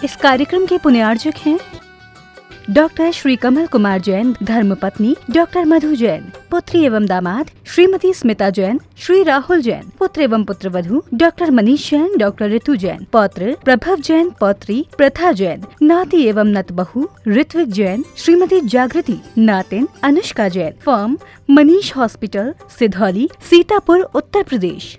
इस कार्यक्रम के पुण्यार्जक हैं डॉक्टर श्री कमल कुमार जैन, धर्मपत्नी डॉक्टर मधु जैन, पुत्री एवं दामाद श्रीमती स्मिता जैन, श्री राहुल जैन, पुत्र एवं पुत्रवधू डॉक्टर मनीष जैन, डॉक्टर ऋतु जैन, पौत्र प्रभव जैन, पौत्री प्रथा जैन, नाती एवं नतबहू ऋत्विक जैन, श्रीमती जागृति, नातिन अनुष्का जैन, फर्म मनीष हॉस्पिटल, सिधौली, सीतापुर, उत्तर प्रदेश।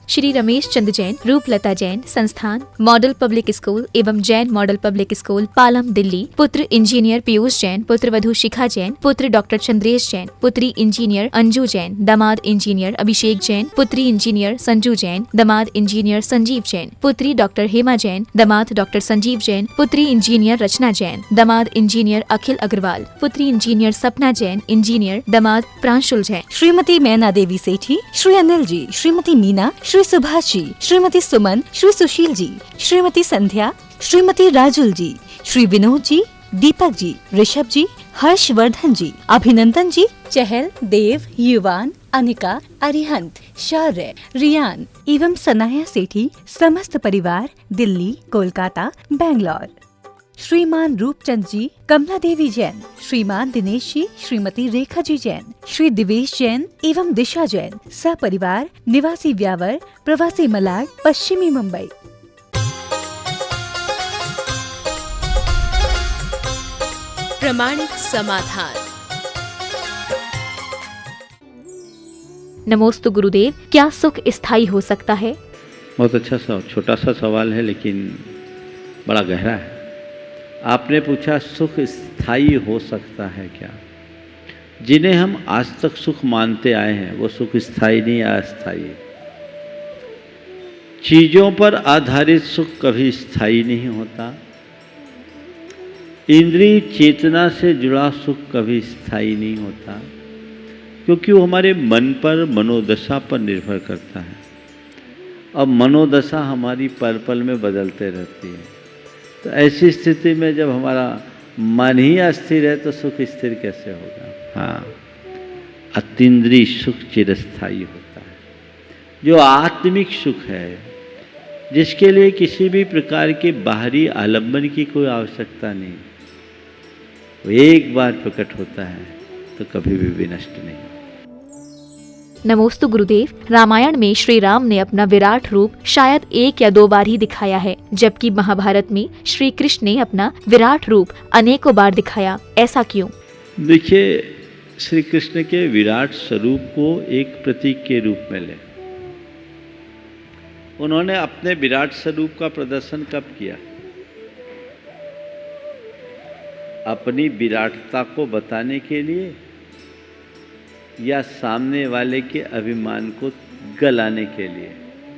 श्री रमेश चंद जैन, रूपलता जैन, संस्थान मॉडल पब्लिक स्कूल एवं Jain model public school, Palam, Delhi. पुत्र इंजीनियर पीयूष जैन, पुत्रवधू शिखा जैन, पुत्र डॉक्टर चंद्रेश जैन, पुत्री इंजीनियर अंजू जैन, दामाद इंजीनियर अभिषेक जैन, पुत्री इंजीनियर संजू जैन, दामाद इंजीनियर संजीव जैन, पुत्री डॉक्टर हेमा जैन, दामाद डॉक्टर संजीव जैन, पुत्री इंजीनियर रचना जैन, दामाद इंजीनियर अखिल अग्रवाल, पुत्री इंजीनियर सपना जैन, इंजीनियर दामाद प्रांशुल जैन। श्रीमती मैना देवी सेठी, श्री अनिल जी, श्रीमती मीना, श्री सुभाष जी, श्रीमती सुमन, श्री सुशील जी, श्रीमती संध्या, श्रीमती राजुल जी, श्री विनोद जी, दीपक जी, ऋषभ जी, हर्षवर्धन जी, अभिनंदन जी, चहल, देव, युवान, अनिका, अरिहंत, शौर्य, रियान एवं सनाया सेठी, समस्त परिवार, दिल्ली, कोलकाता, बेंगलोर। श्रीमान रूपचंद जी, कमला देवी जैन, श्रीमान दिनेश जी, श्रीमती रेखा जी जैन, श्री दिवेश जैन एवं दिशा जैन, सपरिवार, निवासी व्यावर, प्रवासी मलाड, पश्चिमी मुंबई। प्रमाणिक समाधान। नमोस्तु गुरुदेव, क्या सुख स्थायी हो सकता है? बहुत अच्छा सा छोटा सा सवाल है लेकिन बड़ा गहरा है। आपने पूछा सुख स्थायी हो सकता है क्या? जिन्हें हम आज तक सुख मानते आए हैं वो सुख स्थायी नहीं, अस्थायी है। चीज़ों पर आधारित सुख कभी स्थायी नहीं होता। इंद्रिय चेतना से जुड़ा सुख कभी स्थायी नहीं होता, क्योंकि वो हमारे मन पर, मनोदशा पर निर्भर करता है। और मनोदशा हमारी पल पल में बदलते रहती है। तो ऐसी स्थिति में जब हमारा मन ही अस्थिर है तो सुख स्थिर कैसे होगा? हाँ, अतीन्द्रिय सुख चिरस्थायी होता है। जो आत्मिक सुख है, जिसके लिए किसी भी प्रकार के बाहरी आलंबन की कोई आवश्यकता नहीं, वो एक बार प्रकट होता है तो कभी भी विनष्ट नहीं। नमोस्तु गुरुदेव, रामायण में श्री राम ने अपना विराट रूप शायद 1 या 2 बार ही दिखाया है, जबकि महाभारत में श्री कृष्ण ने अपना विराट रूप अनेकों बार दिखाया। ऐसा क्यों? देखिए, श्री कृष्ण के विराट स्वरूप को एक प्रतीक के रूप में ले। उन्होंने अपने विराट स्वरूप का प्रदर्शन कब किया? अपनी विराटता को बताने के लिए या सामने वाले के अभिमान को गलाने के लिए?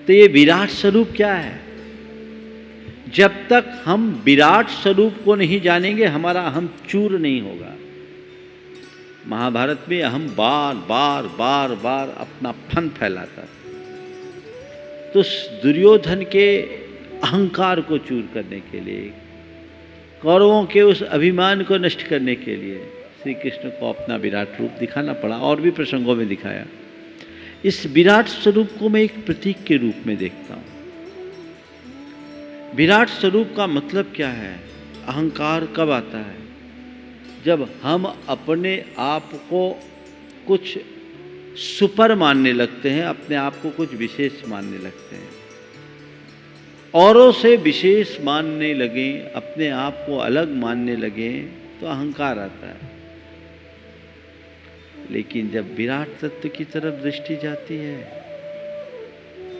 तो ये विराट स्वरूप क्या है? जब तक हम विराट स्वरूप को नहीं जानेंगे, हमारा अहम चूर नहीं होगा। महाभारत में अहम बार बार बार बार अपना फन फैलाता था। तो दुर्योधन के अहंकार को चूर करने के लिए, कौरवों के उस अभिमान को नष्ट करने के लिए श्री कृष्ण को अपना विराट रूप दिखाना पड़ा, और भी प्रसंगों में दिखाया। इस विराट स्वरूप को मैं एक प्रतीक के रूप में देखता हूँ। विराट स्वरूप का मतलब क्या है? अहंकार कब आता है? जब हम अपने आप को कुछ सुपर मानने लगते हैं, अपने आप को कुछ विशेष मानने लगते हैं, औरों से विशेष मानने लगें, अपने आप को अलग मानने लगें, तो अहंकार आता है। लेकिन जब विराट तत्व की तरफ दृष्टि जाती है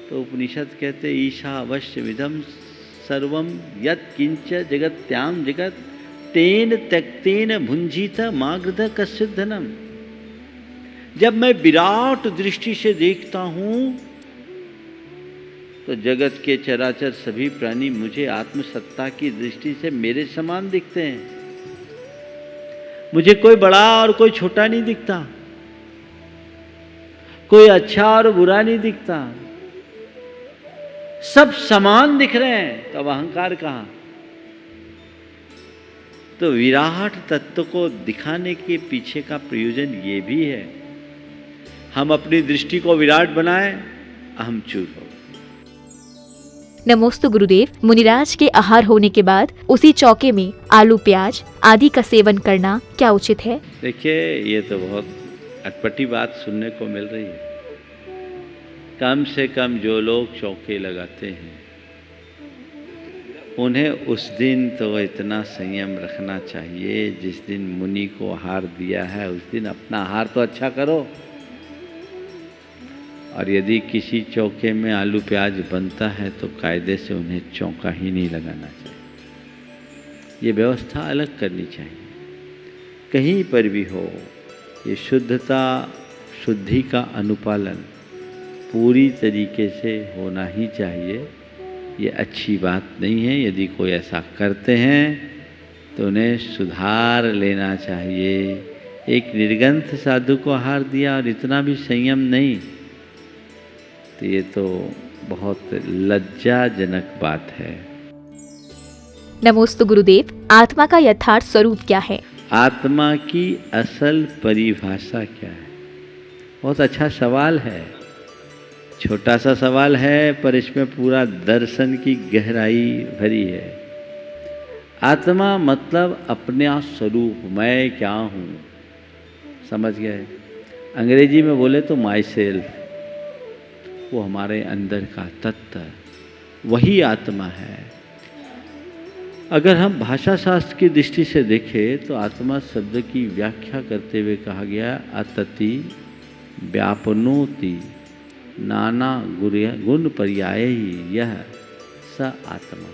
तो उपनिषद कहते ईशा अवश्य विधम सर्वम यत् किंच जगत्याम जगत तेन त्यक्तेन भुंजीत मागध कश्चित् धनम। जब मैं विराट दृष्टि से देखता हूं तो जगत के चराचर सभी प्राणी मुझे आत्मसत्ता की दृष्टि से मेरे समान दिखते हैं। मुझे कोई बड़ा और कोई छोटा नहीं दिखता, कोई अच्छा और बुरा नहीं दिखता, सब समान दिख रहे हैं। तब अहंकार कहाँ? तो विराट तत्व को दिखाने के पीछे का प्रयोजन ये भी है, हम अपनी दृष्टि को विराट बनाएं, अहम चूर हो। नमोस्तु गुरुदेव, मुनिराज के आहार होने के बाद उसी चौके में आलू प्याज आदि का सेवन करना क्या उचित है? देखिए, ये तो बहुत अटपटी बात सुनने को मिल रही है। कम से कम जो लोग चौके लगाते हैं उन्हें उस दिन तो इतना संयम रखना चाहिए, जिस दिन मुनि को आहार दिया है उस दिन अपना आहार तो अच्छा करो। और यदि किसी चौके में आलू प्याज बनता है तो कायदे से उन्हें चौका ही नहीं लगाना चाहिए। ये व्यवस्था अलग करनी चाहिए। कहीं पर भी हो, ये शुद्धि का अनुपालन पूरी तरीके से होना ही चाहिए। ये अच्छी बात नहीं है। यदि कोई ऐसा करते हैं तो उन्हें सुधार लेना चाहिए। एक निर्गंथ साधु को आहार दिया और इतना भी संयम नहीं, तो ये तो बहुत लज्जाजनक बात है। नमोस्तु गुरुदेव, आत्मा का यथार्थ स्वरूप क्या है? आत्मा की असल परिभाषा क्या है? बहुत अच्छा सवाल है। छोटा सा सवाल है पर इसमें पूरा दर्शन की गहराई भरी है। आत्मा मतलब अपना स्वरूप, मैं क्या हूँ, समझ गए? अंग्रेजी में बोले तो माई सेल्फ, वो हमारे अंदर का तत्व, वही आत्मा है। अगर हम भाषा शास्त्र की दृष्टि से देखें तो आत्मा शब्द की व्याख्या करते हुए कहा गया, अतति व्यापनोति नाना गुण पर्याय ही यह स आत्मा।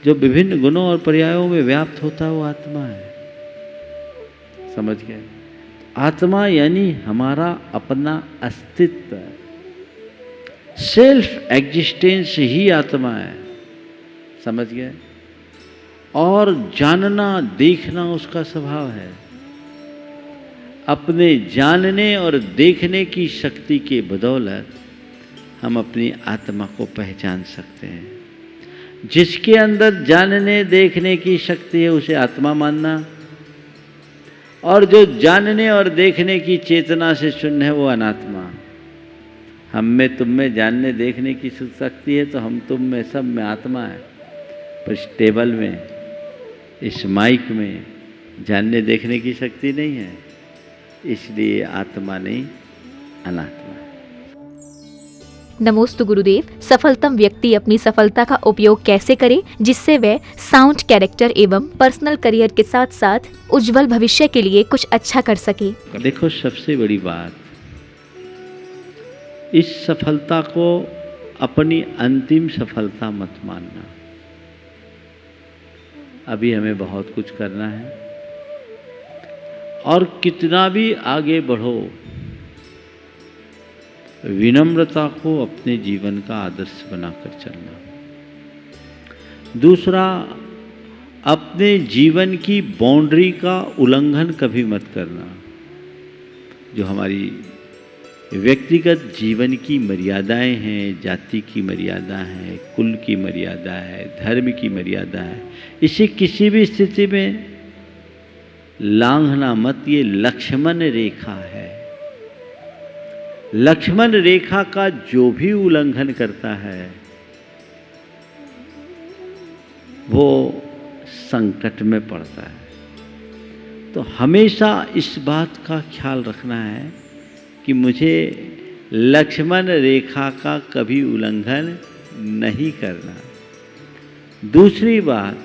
जो विभिन्न गुणों और पर्यायों में व्याप्त होता है वो आत्मा है। समझ गए? आत्मा यानी हमारा अपना अस्तित्व, सेल्फ एग्जिस्टेंस ही आत्मा है। समझ गए? और जानना देखना उसका स्वभाव है। अपने जानने और देखने की शक्ति के बदौलत हम अपनी आत्मा को पहचान सकते हैं। जिसके अंदर जानने देखने की शक्ति है उसे आत्मा मानना, और जो जानने और देखने की चेतना से शून्य है वो अनात्मा। हम में तुम में जानने देखने की शक्ति है तो हम तुम में सब में आत्मा है, पर इस टेबल में, इस माइक में जानने देखने की शक्ति नहीं है, इसलिए आत्मा नहीं अनात्मा है। नमोस्तु गुरुदेव, सफलतम व्यक्ति अपनी सफलता का उपयोग कैसे करे जिससे वह साउंड कैरेक्टर एवं पर्सनल करियर के साथ साथ उज्जवल भविष्य के लिए कुछ अच्छा कर सके? देखो, सबसे बड़ी बात, इस सफलता को अपनी अंतिम सफलता मत मानना। अभी हमें बहुत कुछ करना है और कितना भी आगे बढ़ो, विनम्रता को अपने जीवन का आदर्श बनाकर चलना। दूसरा, अपने जीवन की बाउंड्री का उल्लंघन कभी मत करना। जो हमारी व्यक्तिगत जीवन की मर्यादाएं हैं, जाति की मर्यादा है, कुल की मर्यादा है, धर्म की मर्यादा है, इसे किसी भी स्थिति में लांघना मत। ये लक्ष्मण रेखा है। लक्ष्मण रेखा का जो भी उल्लंघन करता है वो संकट में पड़ता है। तो हमेशा इस बात का ख्याल रखना है कि मुझे लक्ष्मण रेखा का कभी उल्लंघन नहीं करना। दूसरी बात,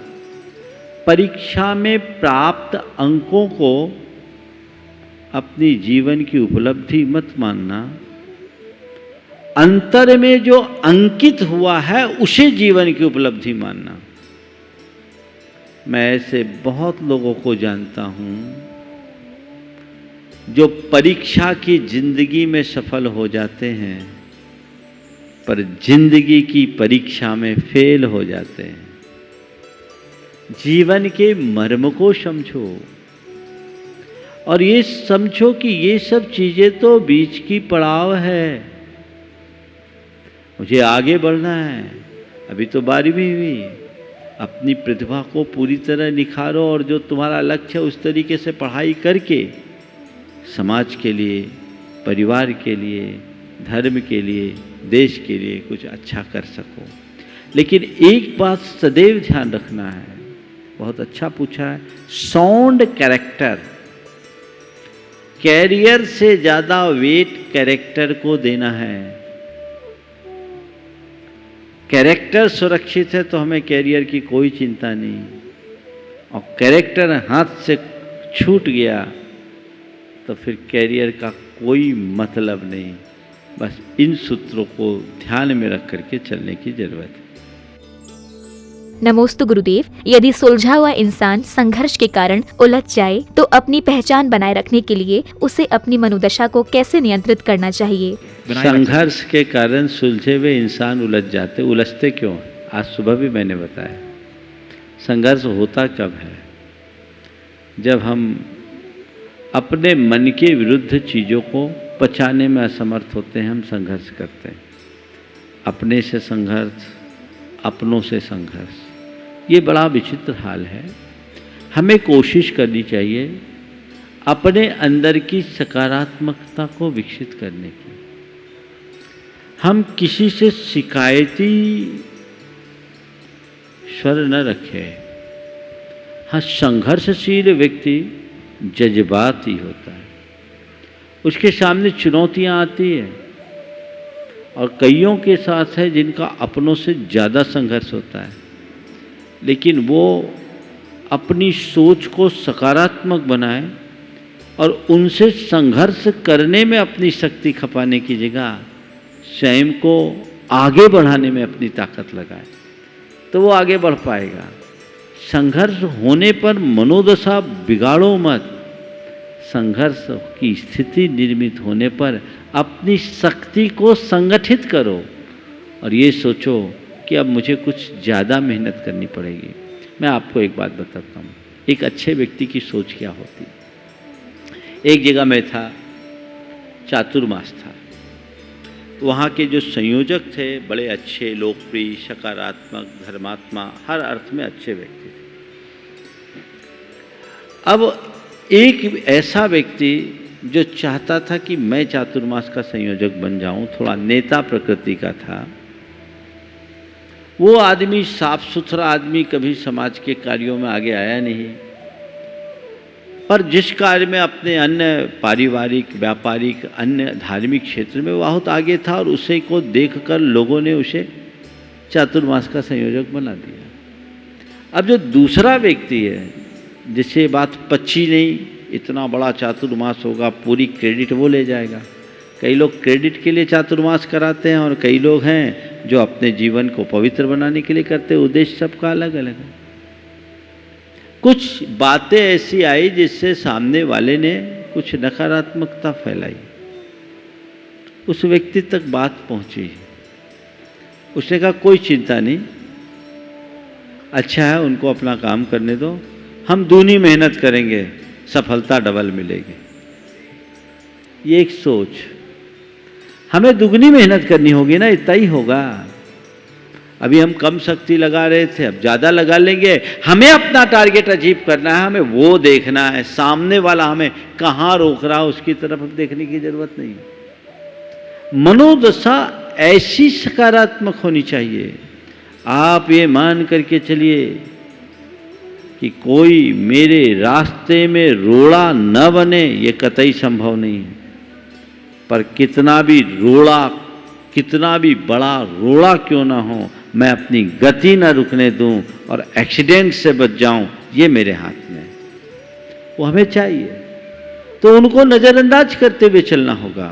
परीक्षा में प्राप्त अंकों को अपनी जीवन की उपलब्धि मत मानना। अंतर में जो अंकित हुआ है उसे जीवन की उपलब्धि मानना। मैं ऐसे बहुत लोगों को जानता हूं जो परीक्षा की जिंदगी में सफल हो जाते हैं पर जिंदगी की परीक्षा में फेल हो जाते हैं। जीवन के मर्म को समझो और ये समझो कि ये सब चीजें तो बीच की पड़ाव है। मुझे आगे बढ़ना है, अभी तो 12वीं हुई, अपनी प्रतिभा को पूरी तरह निखारो और जो तुम्हारा लक्ष्य है उस तरीके से पढ़ाई करके समाज के लिए, परिवार के लिए, धर्म के लिए, देश के लिए कुछ अच्छा कर सको। लेकिन एक बात सदैव ध्यान रखना है, बहुत अच्छा पूछा है, साउंड कैरेक्टर, कैरियर से ज्यादा वेट कैरेक्टर को देना है। कैरेक्टर सुरक्षित है तो हमें कैरियर की कोई चिंता नहीं, और कैरेक्टर हाथ से छूट गया तो फिर कैरियर का कोई मतलब नहीं। बस इन सूत्रों को ध्यान में रख करके चलने की जरूरत है। नमोस्तु गुरुदेव, यदि सुलझा हुआ इंसान संघर्ष के कारण उलझ जाए तो अपनी पहचान बनाए रखने के लिए उसे अपनी मनोदशा को कैसे नियंत्रित करना चाहिए? संघर्ष के कारण सुलझे हुए इंसान उलझ जाते, उलझते क्यों? आज सुबह भी मैंने बताया, संघर्ष होता कब है? जब हम अपने मन के विरुद्ध चीज़ों को पचाने में असमर्थ होते हैं, हम संघर्ष करते हैं। अपने से संघर्ष, अपनों से संघर्ष, ये बड़ा विचित्र हाल है। हमें कोशिश करनी चाहिए अपने अंदर की सकारात्मकता को विकसित करने की। हम किसी से शिकायती स्वर न रखें। हाँ, संघर्षशील व्यक्ति जज्बाती होता है, उसके सामने चुनौतियां आती है, और कईयों के साथ है जिनका अपनों से ज़्यादा संघर्ष होता है, लेकिन वो अपनी सोच को सकारात्मक बनाए और उनसे संघर्ष करने में अपनी शक्ति खपाने की जगह स्वयं को आगे बढ़ाने में अपनी ताकत लगाए, तो वो आगे बढ़ पाएगा। संघर्ष होने पर मनोदशा बिगाड़ो मत। संघर्ष की स्थिति निर्मित होने पर अपनी शक्ति को संगठित करो और ये सोचो कि अब मुझे कुछ ज़्यादा मेहनत करनी पड़ेगी। मैं आपको एक बात बताता हूँ, एक अच्छे व्यक्ति की सोच क्या होती है। एक जगह मैं था, चातुर्मास था, वहाँ के जो संयोजक थे बड़े अच्छे, लोकप्रिय, सकारात्मक, धर्मात्मा, हर अर्थ में अच्छे व्यक्ति थे। अब एक ऐसा व्यक्ति जो चाहता था कि मैं चातुर्मास का संयोजक बन जाऊं, थोड़ा नेता प्रकृति का था। वो आदमी साफ सुथरा आदमी, कभी समाज के कार्यों में आगे आया नहीं, पर जिस कार्य में अपने अन्य पारिवारिक, व्यापारिक, अन्य धार्मिक क्षेत्र में बहुत आगे था, और उसे को देखकर लोगों ने उसे चातुर्मास का संयोजक बना दिया। अब जो दूसरा व्यक्ति है जिसे बात पची नहीं, इतना बड़ा चातुर्मास होगा, पूरी क्रेडिट वो ले जाएगा। कई लोग क्रेडिट के लिए चातुर्मास कराते हैं और कई लोग हैं जो अपने जीवन को पवित्र बनाने के लिए करते हैं। उद्देश्य सबका अलग अलग है। कुछ बातें ऐसी आई जिससे सामने वाले ने कुछ नकारात्मकता फैलाई, उस व्यक्ति तक बात पहुंची। उसने कहा कोई चिंता नहीं, अच्छा है, उनको अपना काम करने दो, हम दूनी मेहनत करेंगे, सफलता डबल मिलेगी। ये एक सोच। हमें दुगनी मेहनत करनी होगी ना, इतना ही होगा। अभी हम कम शक्ति लगा रहे थे, अब ज़्यादा लगा लेंगे। हमें अपना टारगेट अचीव करना है, हमें वो देखना है, सामने वाला हमें कहाँ रोक रहा है उसकी तरफ अब देखने की जरूरत नहीं है। मनोदशा ऐसी सकारात्मक होनी चाहिए। आप ये मान करके चलिए कि कोई मेरे रास्ते में रोड़ा न बने, ये कतई संभव नहीं है। पर कितना भी रोड़ा, कितना भी बड़ा रोड़ा क्यों ना हो, मैं अपनी गति न रुकने दूं और एक्सीडेंट से बच जाऊं, ये मेरे हाथ में है। वो हमें चाहिए, तो उनको नज़रअंदाज करते हुए चलना होगा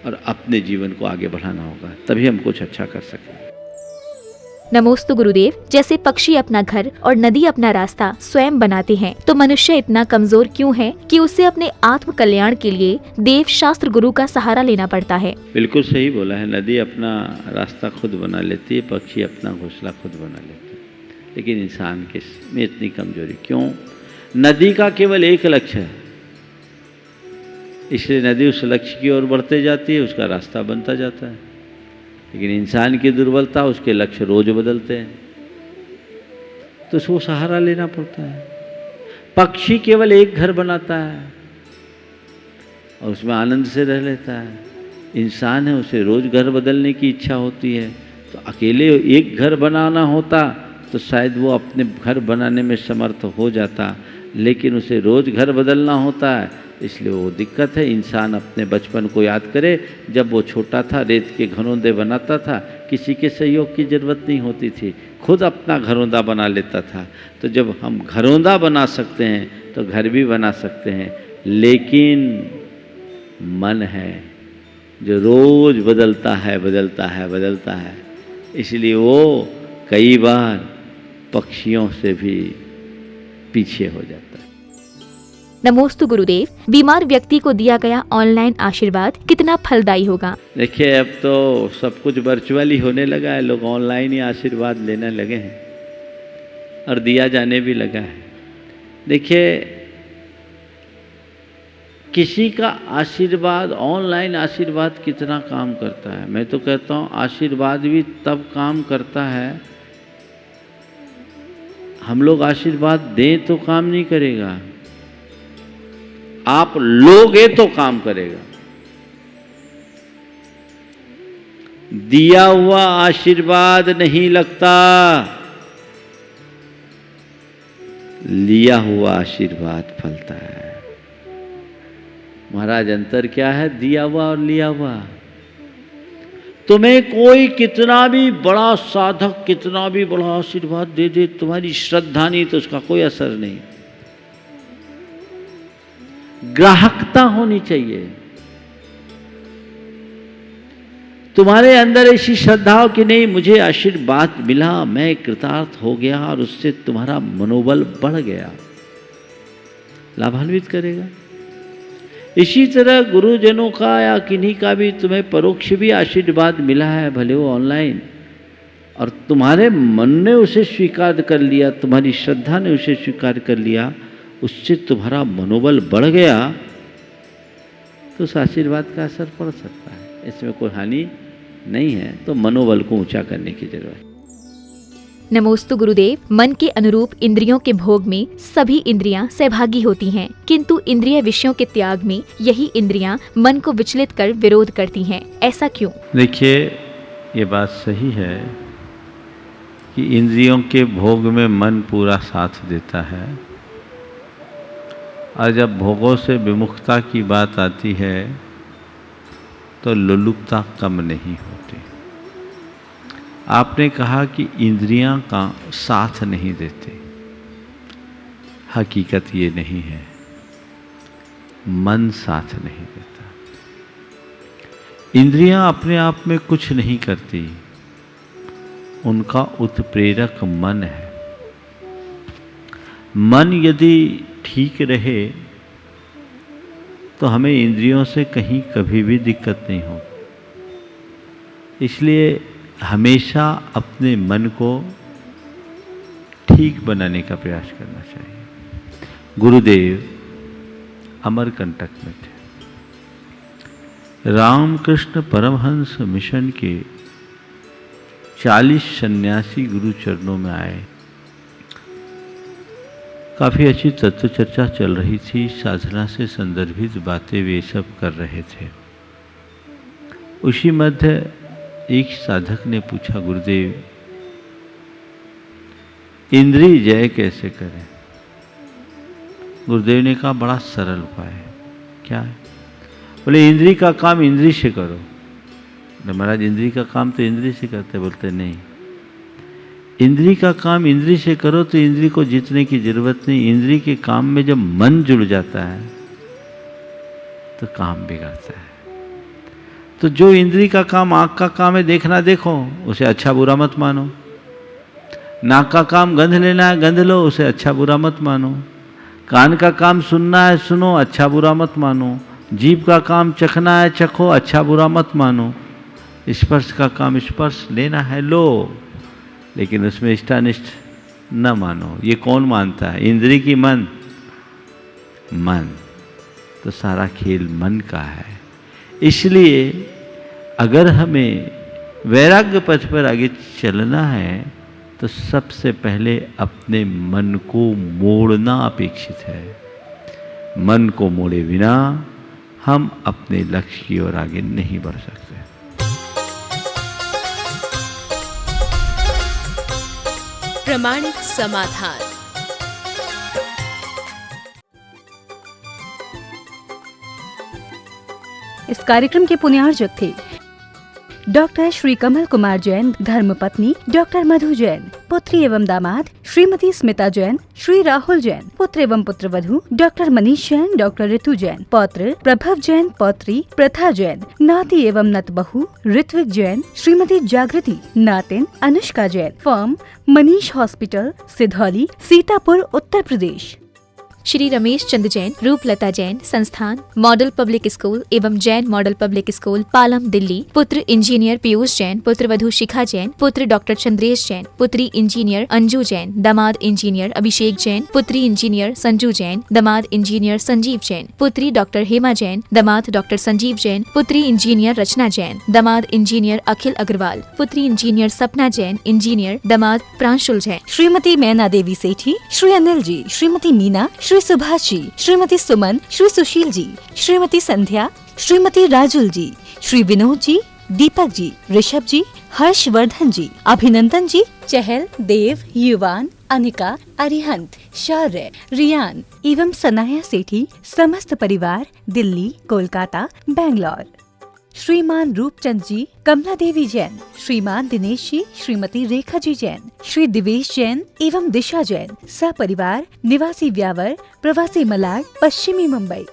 और अपने जीवन को आगे बढ़ाना होगा, तभी हम कुछ अच्छा कर सकें। नमोस्तु गुरुदेव, जैसे पक्षी अपना घर और नदी अपना रास्ता स्वयं बनाते हैं, तो मनुष्य इतना कमजोर क्यों है कि उसे अपने आत्म कल्याण के लिए देव शास्त्र गुरु का सहारा लेना पड़ता है? बिल्कुल सही बोला है। नदी अपना रास्ता खुद बना लेती है, पक्षी अपना घोंसला खुद बना लेते हैं, लेकिन इंसान के में इतनी कमजोरी क्यों? नदी का केवल एक लक्ष्य है, इसलिए नदी उस लक्ष्य की ओर बढ़ते जाती है, उसका रास्ता बनता जाता है। लेकिन इंसान की दुर्बलता, उसके लक्ष्य रोज बदलते हैं, तो उसको सहारा लेना पड़ता है। पक्षी केवल एक घर बनाता है और उसमें आनंद से रह लेता है। इंसान है, उसे रोज घर बदलने की इच्छा होती है, तो अकेले एक घर बनाना होता तो शायद वो अपने घर बनाने में समर्थ हो जाता, लेकिन उसे रोज़ घर बदलना होता है, इसलिए वो दिक्कत है। इंसान अपने बचपन को याद करे, जब वो छोटा था रेत के घरौंदे बनाता था, किसी के सहयोग की ज़रूरत नहीं होती थी, खुद अपना घरौंदा बना लेता था। तो जब हम घरौंदा बना सकते हैं तो घर भी बना सकते हैं, लेकिन मन है जो रोज़ बदलता है बदलता है बदलता है, इसलिए वो कई बार पक्षियों से भी पीछे हो जाता है। नमोस्तु गुरुदेव, बीमार व्यक्ति को दिया गया ऑनलाइन आशीर्वाद कितना फलदायी होगा? देखिए, अब तो सब कुछ वर्चुअली होने लगा है, लोग ऑनलाइन ही आशीर्वाद लेने लगे हैं और दिया जाने भी लगा है। देखिए, किसी का आशीर्वाद, ऑनलाइन आशीर्वाद कितना काम करता है? मैं तो कहता हूँ आशीर्वाद भी तब काम करता है, हम लोग आशीर्वाद दें तो काम नहीं करेगा, आप लोगे तो काम करेगा। दिया हुआ आशीर्वाद नहीं लगता, लिया हुआ आशीर्वाद फलता है। महाराज, अंतर क्या है दिया हुआ और लिया हुआ? तुम्हें कोई कितना भी बड़ा साधक, कितना भी बड़ा आशीर्वाद दे दे, तुम्हारी श्रद्धा नहीं तो उसका कोई असर नहीं। ग्राहकता होनी चाहिए तुम्हारे अंदर, ऐसी श्रद्धा हो कि नहीं मुझे आशीर्वाद मिला, मैं कृतार्थ हो गया, और उससे तुम्हारा मनोबल बढ़ गया, लाभान्वित करेगा। इसी तरह गुरुजनों का या किन्हीं का भी तुम्हें परोक्ष भी आशीर्वाद मिला है, भले वो ऑनलाइन, और तुम्हारे मन ने उसे स्वीकार कर लिया, तुम्हारी श्रद्धा ने उसे स्वीकार कर लिया, उससे तुम्हारा मनोबल बढ़ गया, तो उस आशीर्वाद का असर पड़ सकता है, इसमें कोई हानि नहीं है। तो मनोबल को ऊंचा करने की जरूरत है। नमोस्तु गुरुदेव, मन के अनुरूप इंद्रियों के भोग में सभी इंद्रियां सहभागी होती हैं, किंतु इंद्रिय विषयों के त्याग में यही इंद्रियां मन को विचलित कर विरोध करती हैं, ऐसा क्यों? देखिए, ये बात सही है कि इंद्रियों के भोग में मन पूरा साथ देता है, और जब भोगों से विमुखता की बात आती है तो लोलुपता कम नहीं होती। आपने कहा कि इंद्रियां का साथ नहीं देते, हकीकत ये नहीं है, मन साथ नहीं देता। इंद्रियां अपने आप में कुछ नहीं करती, उनका उत्प्रेरक मन है। मन यदि ठीक रहे तो हमें इंद्रियों से कहीं कभी भी दिक्कत नहीं हो। इसलिए हमेशा अपने मन को ठीक बनाने का प्रयास करना चाहिए। गुरुदेव अमरकंटक में थे, रामकृष्ण परमहंस मिशन के 40 सन्यासी गुरु चरणों में आए। काफ़ी अच्छी तत्व चर्चा चल रही थी, साधना से संदर्भित बातें वे सब कर रहे थे। उसी मध्य एक साधक ने पूछा, गुरुदेव इंद्रिय जय कैसे करें? गुरुदेव ने कहा, बड़ा सरल उपाय है। क्या है? बोले इंद्रिय का काम इंद्रिय से करो। महाराज, इंद्रिय का काम तो इंद्रिय से करते। बोलते नहीं, इंद्रिय का काम इंद्रिय से करो तो इंद्रिय को जीतने की जरूरत नहीं। इंद्रिय के काम में जब मन जुड़ जाता है तो काम बिगड़ता है। तो जो इंद्रिय का काम, आँख का काम है देखना, देखो, उसे अच्छा बुरा मत मानो। नाक का काम गंध लेना है, गंध लो, उसे अच्छा बुरा मत मानो। कान का काम सुनना है, सुनो, अच्छा बुरा मत मानो। जीभ का काम चखना है, चखो, अच्छा बुरा मत मानो। स्पर्श का काम स्पर्श लेना है, लो, लेकिन उसमें इष्टानिष्ट न मानो। ये कौन मानता है? इंद्रिय की मन। तो सारा खेल मन का है। इसलिए अगर हमें वैराग्य पथ पर आगे चलना है तो सबसे पहले अपने मन को मोड़ना अपेक्षित है। मन को मोड़े बिना हम अपने लक्ष्य की ओर आगे नहीं बढ़ सकते। प्रमाणिक समाधान। इस कार्यक्रम के पुण्यार्जक थे डॉक्टर श्री कमल कुमार जैन, धर्मपत्नी डॉक्टर मधु जैन, पुत्री एवं दामाद श्रीमती स्मिता जैन, श्री राहुल जैन, पुत्र एवं पुत्रवधू डॉक्टर मनीष जैन, डॉक्टर ऋतु जैन, पौत्र प्रभव जैन, पौत्री प्रथा जैन, नाती एवं नतबहू ऋत्विक जैन, श्रीमती जागृति, नातिन अनुष्का जैन, फर्म मनीष हॉस्पिटल, सिधौली, सीतापुर, उत्तर प्रदेश। श्री रमेश चंद जैन, रूपलता जैन, संस्थान मॉडल पब्लिक स्कूल एवं Jain model public school, Palam, Delhi. पुत्र इंजीनियर पीयूष जैन, पुत्रवधू शिखा जैन, पुत्र डॉक्टर चंद्रेश जैन, पुत्री इंजीनियर अंजू जैन, दामाद इंजीनियर अभिषेक जैन, पुत्री इंजीनियर संजू जैन, दामाद इंजीनियर संजीव जैन, पुत्री डॉक्टर हेमा जैन, दामाद डॉक्टर संजीव जैन, पुत्री इंजीनियर रचना जैन, दामाद इंजीनियर अखिल अग्रवाल, पुत्री इंजीनियर सपना जैन, इंजीनियर दामाद प्रांशुल जैन। श्रीमती मैना देवी सेठी, श्री अनिल जी, श्रीमती मीना, श्री सुभाष जी, श्रीमती सुमन, श्री सुशील जी, श्रीमती संध्या, श्रीमती राजुल जी, श्री विनोद जी, दीपक जी, ऋषभ जी, हर्षवर्धन जी, अभिनंदन जी, चहल, देव, युवान, अनिका, अरिहंत, शौर्य, रियान एवं सनाया सेठी समस्त परिवार, दिल्ली, कोलकाता, बेंगलोर। श्रीमान रूपचंद जी, कमला देवी जैन, श्रीमान दिनेश जी, श्रीमती रेखा जी जैन, श्री दिवेश जैन एवं दिशा जैन, सपरिवार, निवासी व्यावर, प्रवासी मलाड, पश्चिमी मुंबई।